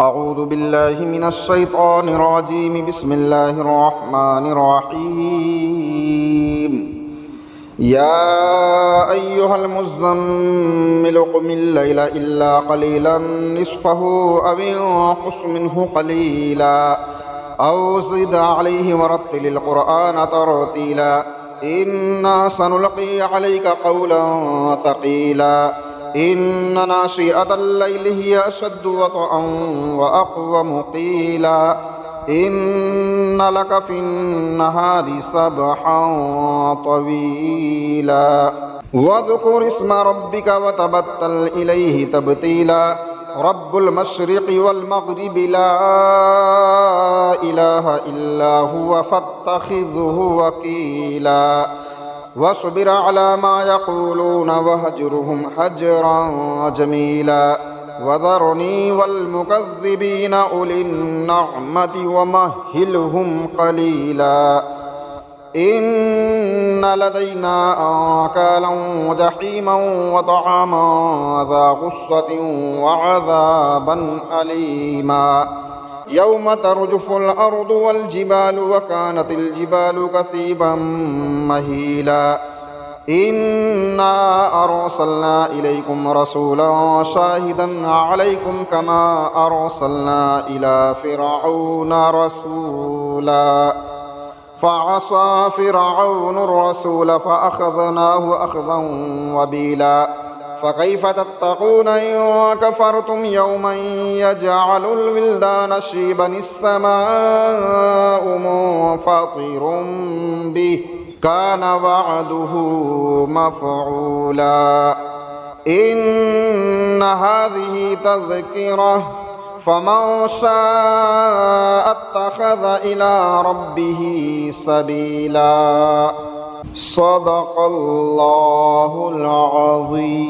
أعوذ بالله من الشيطان الرجيم. بسم الله الرحمن الرحيم. يا أيها المزمل قم الليل إلا قليلا نصفه أو انقص منه قليلا أو زد عليه ورتل القرآن ترتيلا إنا سنلقي عليك قولا ثقيلا إن ناشئة الليل هي أشد وطئا وأقوم قيلا إن لك في النهار سبحا طويلا واذكر اسم ربك وتبتل إليه تبتيلا رب المشرق والمغرب لا إله إلا هو فاتخذه وكيلا واصبر على ما يقولون واهجرهم هجرا جميلا وذرني والمكذبين أولي النعمة ومهلهم قليلا إن لدينا أنكالا وجحيما وطعاما ذا غصة وعذابا أليما يوم ترجف الأرض والجبال وكانت الجبال كثيبا مهيلا إنا أرسلنا إليكم رسولا شاهدا عليكم كما أرسلنا إلى فرعون رسولا فعصى فرعون الرسول فأخذناه أخذا وبيلا فكيف تتقون إن كفرتم يوما يجعل الولدان شيبا السماء منفطر به كان وعده مفعولا إن هذه تذكرة فمن شاء اتخذ إلى ربه سبيلا صدق الله العظيم.